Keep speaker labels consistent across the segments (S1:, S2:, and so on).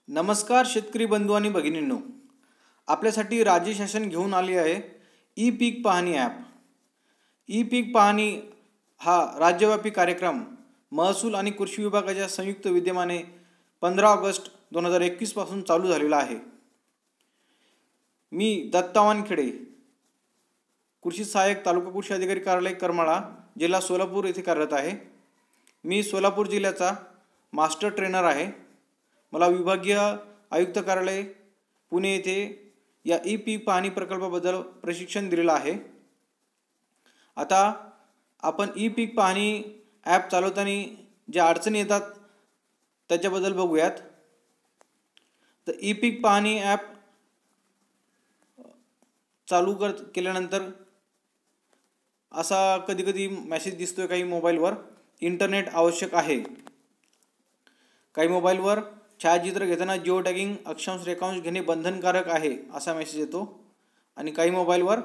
S1: नमस्कार शेतकरी बंधू आणि भगिनींनो, आपल्यासाठी राज्य शासन घेऊन आले आहे ई पीक पाहणी ॲप। ई पीक पाहणी हा राज्यव्यापी कार्यक्रम महसूल आणि कृषी विभागाच्या संयुक्त विद्यमाने 15 ऑगस्ट 2021 पासून चालू झालेला आहे। मी दत्ता वानखेडे, कृषी सहाय्यक, तालुका कृषी अधिकारी कार्यालय करमाळा, जिल्हा सोलापूर येथे कार्यरत आहे। मी सोलापूर जिल्ह्याचा मास्टर ट्रेनर आहे। मला विभागीय आयुक्त कार्यालय पुणे येथे या ई पीक पाहणी प्रकल्पाबद्दल प्रशिक्षण दिलेलं आहे। आता आपण ई पीक पाहणी ॲप चालवताना ज्या अडचणी येतात त्याच्याबद्दल बघूयात। तर ई पीक पाहणी ॲप चालू केल्यानंतर असा कधी मेसेज दिसतोय काही मोबाईलवर, इंटरनेट आवश्यक आहे। काही मोबाईलवर छायाचित्र घेताना जिओ टॅगिंग अक्षांश रेखांश घेणे बंधनकारक आहे असा मेसेज येतो। आणि काही मोबाईलवर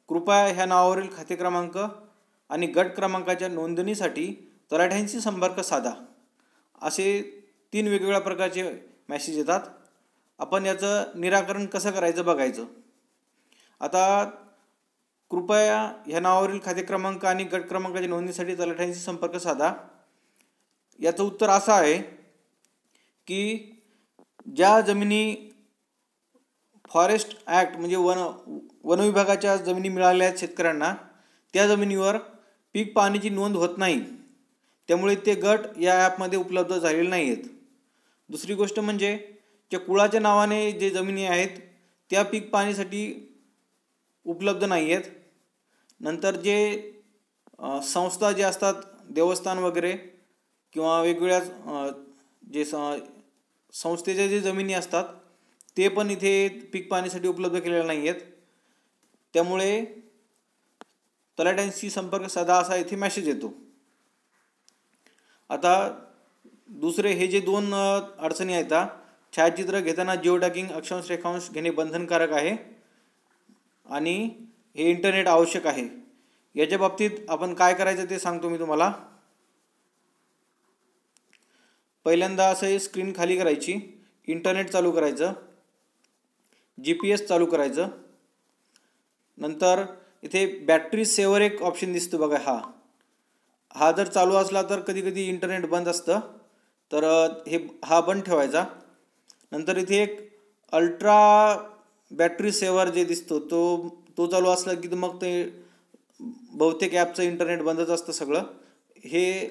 S1: कृपया ह्या नावावरील खाते क्रमांक आणि गट क्रमांकाच्या नोंदणीसाठी तलाठ्यांशी संपर्क साधा, असे 3 वेगवेगळ्या प्रकारचे मेसेज येतात। आपण याचं निराकरण कसं करायचं बघायचं। आता कृपया ह्या नावावरील खाते क्रमांक आणि गट क्रमांकाच्या नोंदणीसाठी तलाठ्यांशी संपर्क साधा, याचं उत्तर असं आहे की ज्या जमिनी फॉरेस्ट ॲक्ट म्हणजे वन विभागाच्या जमिनी मिळाल्या आहेत शेतकऱ्यांना, त्या जमिनीवर पीक पाहणीची नोंद होत नाही, त्यामुळे ते गट या ॲपमध्ये उपलब्ध झालेले नाही आहेत। दुसरी गोष्ट म्हणजे त्या कुळाच्या नावाने जे जमिनी आहेत त्या पीक पाहणीसाठी उपलब्ध नाही आहेत। नंतर जे संस्था जे असतात, देवस्थान वगैरे किंवा वेगवेगळ्या जे संस्थेच्या जे जमिनी असतात ते पण इथे पीक पाहणीसाठी उपलब्ध केलेले नाही आहेत, त्यामुळे तलाठ्यांशी संपर्क साधा असा इथे मेसेज येतो। आता दुसरे हे जे 2 अडचणी आहेत, छायाचित्र घेताना जिओ टॅगिंग अक्षांश रेखांश घेणे बंधनकारक आहे आणि हे इंटरनेट आवश्यक आहे, याच्या बाबतीत आपण काय करायचं ते सांगतो मी तुम्हाला। पहिल्यांदा असं स्क्रीन खाली करायची, इंटरनेट चालू करायचं, GPS चालू करायचं। नंतर इथे बॅटरी सेव्हर एक ऑप्शन दिसतो बघा, हा जर चालू असला तर कधी इंटरनेट बंद असतं, तर हा बंद ठेवायचा। नंतर इथे एक अल्ट्रा बॅटरी सेव्हर जे दिसतो तो चालू असला की मग ते बहुतेक ॲपचं इंटरनेट बंदच असतं सगळं,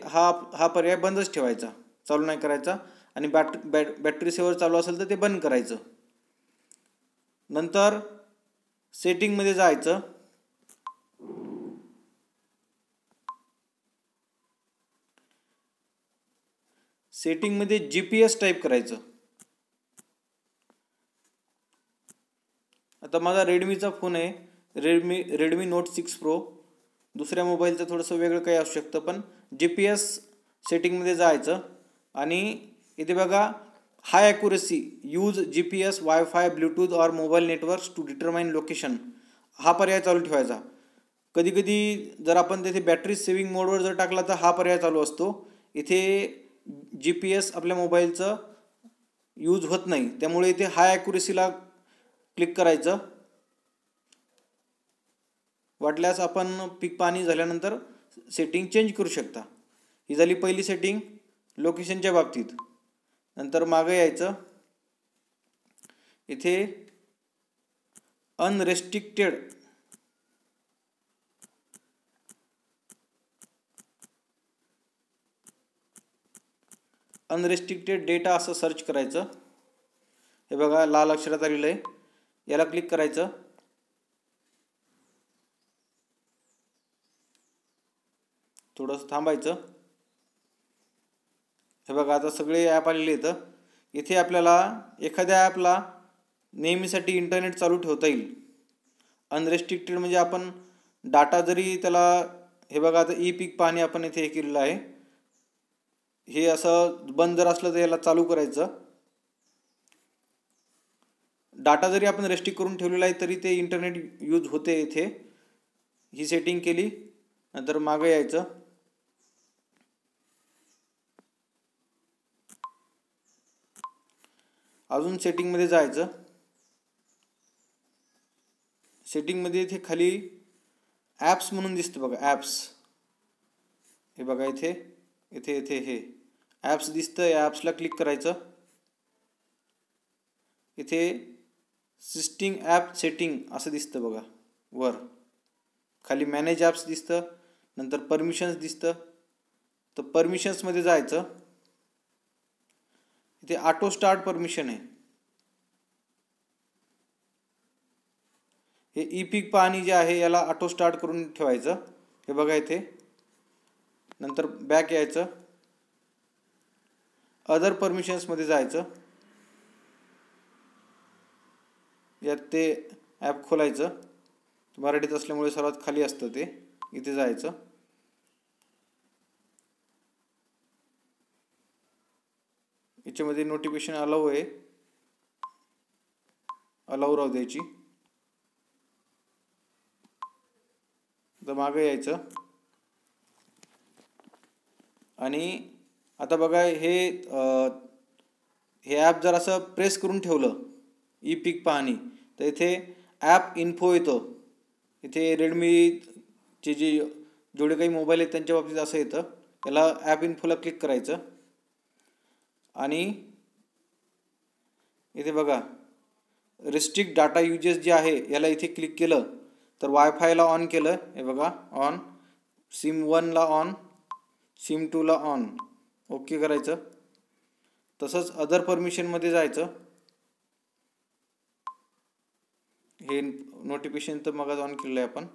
S1: हा पर्याय बंदच ठेवायचा, चालू नाही करायचा। आणि बॅटरी सेव्हर चालू असेल तर ते बंद करायचं। नंतर सेटिंगमध्ये जायचं, सेटिंगमध्ये GPS टाईप करायचं। आता माझा रेडमीचा फोन आहे, रेडमी नोट 6 प्रो, दुसऱ्या मोबाईलचं थोडंसं वेगळं काही असू शकतं, पण GPS सेटिंगमध्ये जायचं आणि इथे बघा high accuracy use GPS wifi bluetooth और mobile networks to determine location, हा पर्याय चालू ठेवायचा। कधी जर आपण तिथे बॅटरी सेव्हिंग मोडवर जर टाकला तर हा पर्याय चालू असतो, इथे GPS आपल्या मोबाईलचं यूज होत नाही, त्यामुळे इथे हाय ॲक्युरेसीला क्लिक करायचं। वाटल्यास आपण पीक पाहणी झाल्यानंतर सेटिंग चेंज करू शकता। ही झाली पहिली सेटिंग लोकेशनच्या बाबतीत। नंतर मागे यायचं, इथे अनरेस्ट्रिक्टेड डेटा असं सर्च करायचं। हे बघा लाल अक्षरात आलेलं आहे, याला क्लिक करायचं। थोडंसं थांबायचं। हे बघा आता सगळे ॲप आलेले आहेत। इथे आपल्याला एखाद्या ॲपला नेहमीसाठी इंटरनेट चालू ठेवता येईल। अनरेस्ट्रिक्टेड म्हणजे आपण डाटा जरी त्याला, हे बघा आता ई पीक पाहणी आपण इथे केलेलं आहे, हे असं बंद जर असलं तर याला चालू करायचं। डाटा जरी आपण रेस्ट्रिक्ट करून ठेवलेला आहे तरी ते इंटरनेट यूज होते। इथे ही सेटिंग केली, नंतर मागे यायचं। अजून सेटिंगमध्ये जायचं. सेटिंगमध्ये इथे खाली ॲप्स म्हणून दिसतं बघा, ॲप्स. हे बघा इथे इथे इथे हे ॲप्स दिसतं. या ॲप्सला क्लिक करायचं. इथे सिस्टिंग ॲप सेटिंग असं दिसतं बघा वर. खाली मॅनेज ॲप्स दिसतं, नंतर परमिशन्स दिसतं. तर परमिशन्समध्ये जायचं. इथे ऑटो स्टार्ट परमिशन आहे. हे ई पीक पाहणी जे आहे याला ऑटो स्टार्ट करून ठेवायचं. हे बघा इथे. नंतर बॅक यायचं. अदर परमिशन्समध्ये जायचं. यात ते ॲप खोलायचं. मराठीत असल्यामुळे सर्वात खाली असतं ते. इथे जायचं. याच्यामध्ये नोटिफिकेशन अलाउ आहे, अलाउ राहू द्यायची. तर मागे यायचं. आणि आता बघा हे ॲप जर असं प्रेस करून ठेवलं ई पीक पाहणी तर इथे ॲप इन्फो येतो. इथे रेडमीचे जेवढे काही मोबाईल आहेत त्यांच्या बाबतीत असं येतं. याला ॲप इन्फोला क्लिक करायचं. आणि इथे बघा रिस्ट्रिक्ट डाटा युजेस जे आहे याला इथे क्लिक केलं तर वायफायला ऑन केलं. हे बघा ऑन, सिम 1ला ऑन, सिम 2ला ऑन. ओके करायचं. तसंच अदर परमिशनमध्ये जायचं. हे नोटिफिकेशन तर मग ऑन केलं आहे आपण.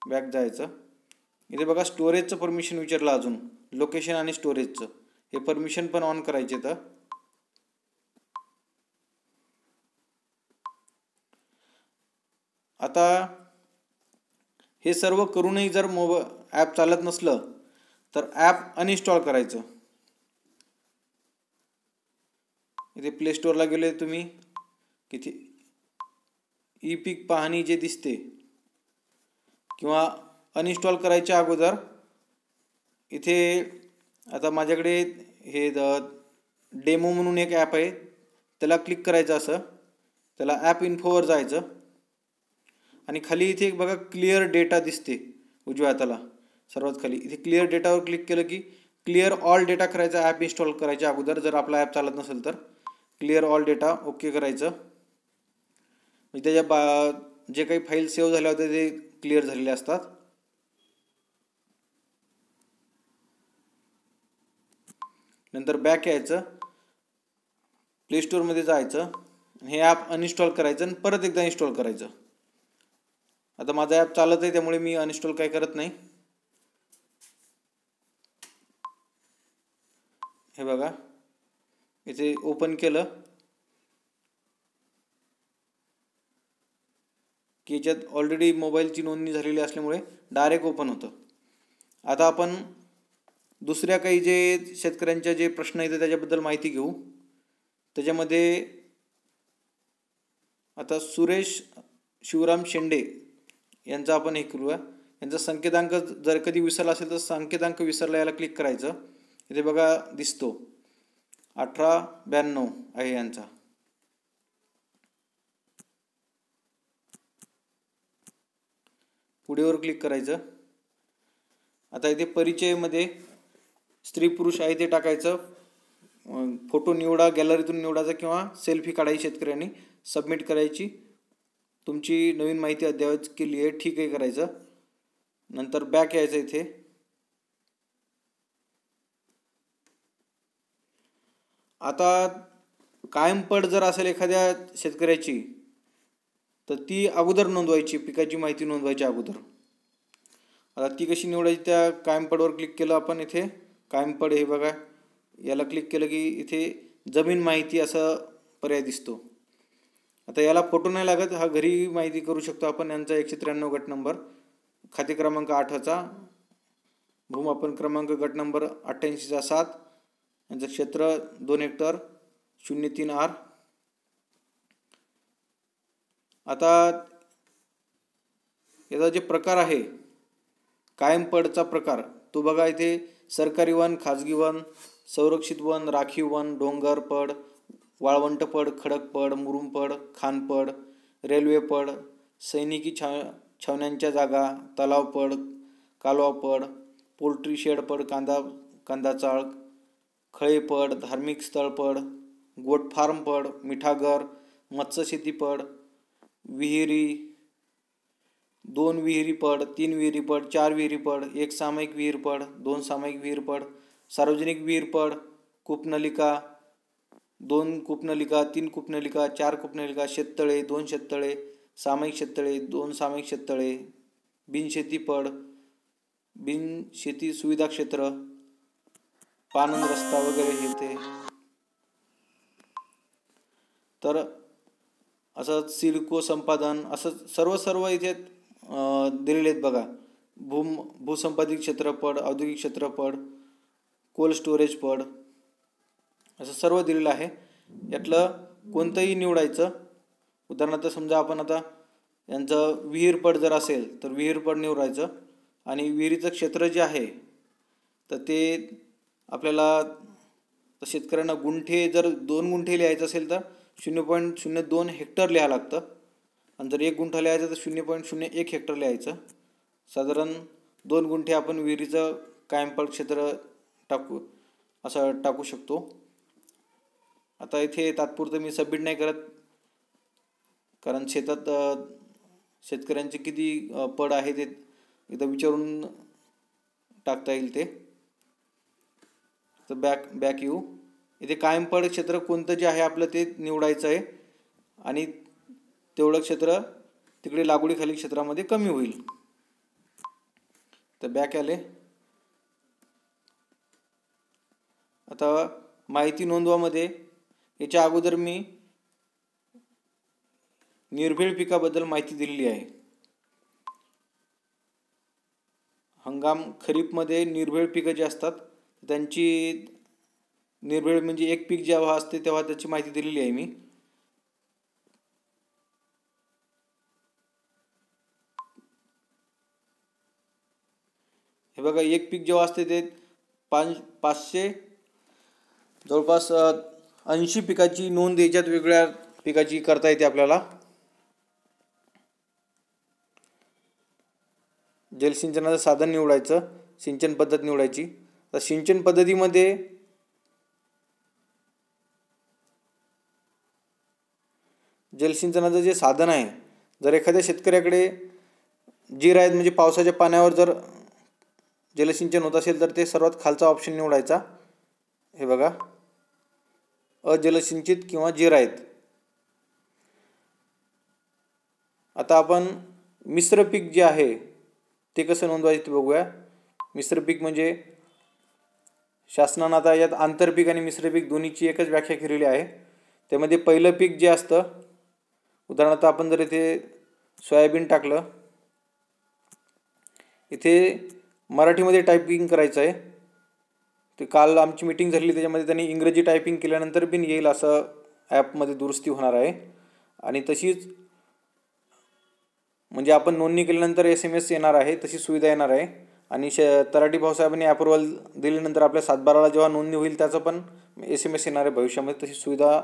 S1: बॅक जायचं. इथे बघा स्टोरेजचं परमिशन विचारलं अजून, लोकेशन आणि स्टोरेजचं. हे परमिशन पण ऑन करायचे. तर आता हे सर्व करूनही जर ॲप चालत नसलं तर ॲप अनइन्स्टॉल करायचं. इथे प्ले स्टोअरला गेले तुम्ही, किती ई पीक पाहणी जे दिसते, किंवा अनइन्स्टॉल करायच्या अगोदर इथे आता माझ्याकडे हे डेमो म्हणून एक ॲप आहे, त्याला क्लिक करायचं. असं त्याला ॲप इन्फोवर जायचं. आणि खाली इथे बघा क्लिअर डेटा दिसते उजव्या हाताला सर्वात खाली. इथे क्लिअर डेटावर क्लिक केलं की क्लिअर ऑल डेटा करायचा ॲप इन्स्टॉल करायच्या अगोदर. जर आपला ॲप चालत नसेल तर क्लिअर ऑल डेटा ओके करायचं. म्हणजे त्याच्या जे काही फाईल सेव्ह झाल्या होत्या ते क्लिअर झालेले असतात. नंतर बॅक यायचं. प्ले स्टोअरमध्ये जायचं. हे ॲप अनइन्स्टॉल करायचं आणि परत एकदा इन्स्टॉल करायचं. आता माझा ॲप चालत आहे त्यामुळे मी अनइन्स्टॉल काय करत नाही. हे बघा इथे ओपन केलं की याच्यात ऑलरेडी मोबाईलची नोंदणी झालेली असल्यामुळे डायरेक्ट ओपन होतं. आता आपण दुसऱ्या काही जे शेतकऱ्यांच्या जे प्रश्न आहेत त्याच्याबद्दल माहिती घेऊ. त्याच्यामध्ये आता सुरेश शिवराम शेंडे यांचा आपण हे करूया. यांचा संकेतांक जर कधी विसरला असेल तर संकेतांक विसरला याला क्लिक करायचं. इथे बघा दिसतो 1892 आहे यांचा. पुढेवर क्लिक करायचं. आता इथे परिचयमध्ये स्त्री पुरुष आहे ते टाकायचं. फोटो निवडा, गॅलरीतून निवडायचा किंवा सेल्फी काढायची शेतकऱ्यांनी. सबमिट करायची. तुमची नवीन माहिती अद्ययावत केली आहे, ठीक आहे करायचं. नंतर बॅक यायचं. इथे आता कायम पड जर असेल एखाद्या शेतकऱ्याची तर ती अगोदर नोंदवायची, पिकाची माहिती नोंदवायच्या अगोदर. आता ती कशी निवडायची, त्या कायम पडवर क्लिक केलं आपण. इथे कायम पड हे बघा, याला क्लिक केलं की इथे जमीन माहिती असं पर्याय दिसतो. आता याला फोटो नाही लागत, हा घरी माहिती करू शकतो आपण. यांचा 193 गट नंबर, खाते क्रमांक 8चा, भूमापन क्रमांक गट नंबर 88/7, यांचं क्षेत्र 2 हेक्टर 03R. आता याचा जे प्रकार आहे कायम पडचा प्रकार तो बघा. इथे सरकारी वन, खाजगी वन, संरक्षित वन, राखीव वन, डोंगर, पड, वाळवंटपड, खडकपड, मुरुमपड, खानपड, रेल्वेपड, सैनिकी छावण्यांच्या जागा, तलावपड, कालवापड, पोल्ट्री शेडपड, कांदाचाळ, खळेपड, धार्मिक स्थळपड, गोट फार्मपड, मिठागर, मत्स्यशेतीपड, विहिरी, 2 विहिरीपड, 3 विहिरीपड, 4 विहिरीपड, 1 सामायिक विहीरपड, 2 सामायिक विहीरपड, सार्वजनिक विहीरपड, कूपनलिका, 2 कूपनलिका, 3 कूपनलिका, 4 कूपनलिका, शेततळे, 2 शेततळे, सामायिक शेततळे, 2 सामायिक शेततळे, बिनशेतीपड, बिनशेती सुविधा क्षेत्र, पाणंद रस्ता वगैरे हे ते. तर असं सिडको संपादन असं सर्व इथे दिलेले आहेत बघा. भूसंपादित क्षेत्रपड, औद्योगिक क्षेत्रपड, कोल्ड स्टोरेज पड, असं सर्व दिलेलं आहे. यातलं कोणतंही निवडायचं. उदाहरणार्थ समजा आपण आता यांचं विहीरपड जर असेल तर विहीरपड निवडायचं आणि विहिरीचं क्षेत्र जे आहे तर ते आपल्याला शेतकऱ्यांना गुंठे जर 2 गुंठे लिहायचं असेल तर 0.02 हेक्टर लिहावं लागतं आणि जर 1 गुंठा लिहायचं तर 0.01 हेक्टर लिहायचं. साधारण 2 गुंठे आपण विहिरीचं कायमपड क्षेत्र टाकू शकतो. आता इथे तात्पुरतं मी सबमिट नाही करत कारण शेतात शेतकऱ्यांचे किती पड आहे ते एकदा विचारून टाकता येईल ते. तर बॅक येऊ. इथे कायमपड क्षेत्र कोणतं जे आहे आपलं ते निवडायचं आहे आणि तेवढं क्षेत्र तिकडे लागवडीखाली क्षेत्रामध्ये कमी होईल. तर बॅक आले. आता माहिती नोंदवामध्ये याच्या अगोदर मी निर्भेळ पिकाबद्दल माहिती दिलेली आहे. खरीपमध्ये निर्भेळ पिकं जी असतात त्यांची निर्भेळ म्हणजे एक पीक जेव्हा असते तेव्हा त्याची माहिती दिलेली आहे मी. हे बघा, एक पीक जेव्हा असते ते 500 जवळपास 80 पिकाची नोंद याच्यात वेगळ्या पिकाची करता येते आपल्याला. जलसिंचनाचं साधन निवडायचं, सिंचन पद्धत निवडायची. तर सिंचन पद्धतीमध्ये जलसिंचनाचं जे साधन आहे, जर एखाद्या शेतकऱ्याकडे जिर आहेत म्हणजे पावसाच्या पाण्यावर जर जलसिंचन होत असेल तर ते सर्वात खालचा ऑप्शन निवडायचा. हे बघा, अजलसिंचित किंवा जिर आहेत. आता आपण मिश्र पीक जे आहे ते कसं नोंदवायचं ते बघूया. मिश्र पीक म्हणजे शासनानं आता यात आंतरपीक आणि मिश्र पीक दोन्हीची एकच व्याख्या केलेली आहे. त्यामध्ये पहिलं पीक जे असतं, उदाहरणार्थ आपण जर इथे सोयाबीन टाकलं, इथे मराठीमध्ये टायपिंग करायचं आहे. ते काल आमची मीटिंग झाली त्याच्यामध्ये त्यांनी इंग्रजी टायपिंग केल्यानंतर बिन येईल असं ॲपमध्ये दुरुस्ती होणार आहे. आणि तशीच म्हणजे आपण नोंदणी केल्यानंतर SMS येणार आहे, तशी सुविधा येणार आहे. आणि तलाठी भाऊसाहेबांनी अप्रुव्हल दिल्यानंतर आपल्या 7/12ला जेव्हा नोंदणी होईल त्याचं पण SMS येणार आहे भविष्यामध्ये. तशी सुविधा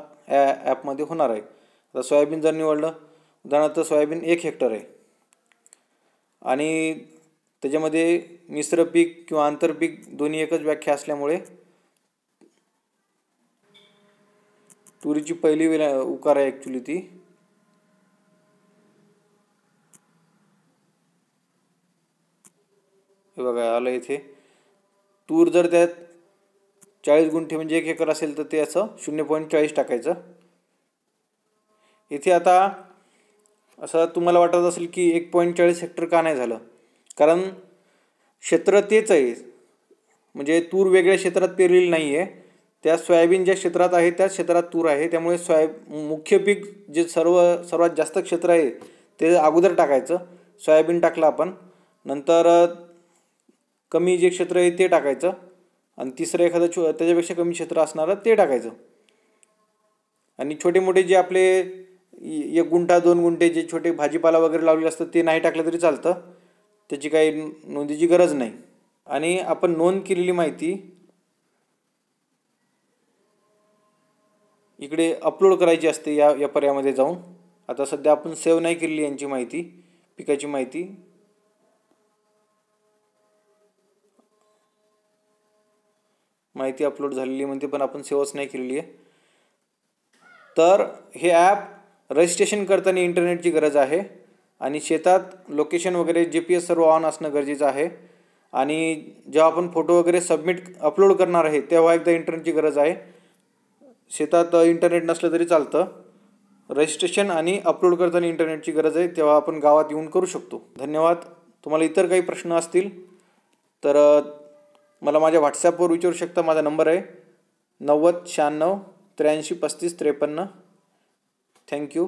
S1: ॲपमध्ये होणार आहे. आता सोयाबीन जर निवडलं, उदाहरणार्थ सोयाबीन 1 हेक्टर आहे आणि त्याच्यामध्ये मिश्र पीक किंवा आंतरपीक दोन्ही एकच व्याख्या असल्यामुळे तुरीची पहिली उकार आहे ॲक्च्युली ती. हे बघा आलं इथे. तूर जर त्यात 40 गुंठे म्हणजे 1 एकर असेल तर ते असं 0.40 टाकायचं. इथे आता असं तुम्हाला वाटत असेल की 1.40 हेक्टर का नाही झालं, कारण क्षेत्र तेच आहे. म्हणजे तूर वेगळ्या क्षेत्रात पेरलेली नाही आहे, त्या सोयाबीन ज्या क्षेत्रात आहे त्याच क्षेत्रात तूर आहे. त्यामुळे मुख्य पीक जे सर्वात जास्त क्षेत्र आहे ते अगोदर टाकायचं. सोयाबीन टाकलं आपण, नंतर कमी जे क्षेत्र आहे ते टाकायचं आणि तिसरं एखादं त्याच्यापेक्षा कमी क्षेत्र असणारं ते टाकायचं. आणि छोटे मोठे जे आपले 1 गुंठा 2 गुंठे जे छोटे भाजीपाला वगैरे लावलेले असतं ते नाही टाकलं तरी चालतं, त्याची काही नोंदीची गरज नाही. आणि आपण नोंद केलेली माहिती इकडे अपलोड करायची असते या पर्यायामध्ये जाऊन. आता सध्या आपण सेव्ह नाही केलेली यांची माहिती, पिकाची माहिती. माहिती अपलोड झालेली म्हणते पण आपण सेव्हच नाही केलेली आहे. तर हे ॲप रजिस्ट्रेशन करताना इंटरनेटची गरज आहे आणि शेतात लोकेशन वगैरे GPS सर्व ऑन असणं गरजेचं आहे. आणि जेव्हा आपण फोटो वगैरे अपलोड करणार आहे तेव्हा एकदा इंटरनेटची गरज आहे. शेतात इंटरनेट नसलं तरी चालतं. रजिस्ट्रेशन आणि अपलोड करताना इंटरनेटची गरज आहे, तेव्हा आपण गावात येऊन करू शकतो. धन्यवाद. तुम्हाला इतर काही प्रश्न असतील तर मला माझ्या व्हॉट्सॲपवर विचारू शकता. माझा नंबर आहे 90 96 83 35 53. थँक्यू.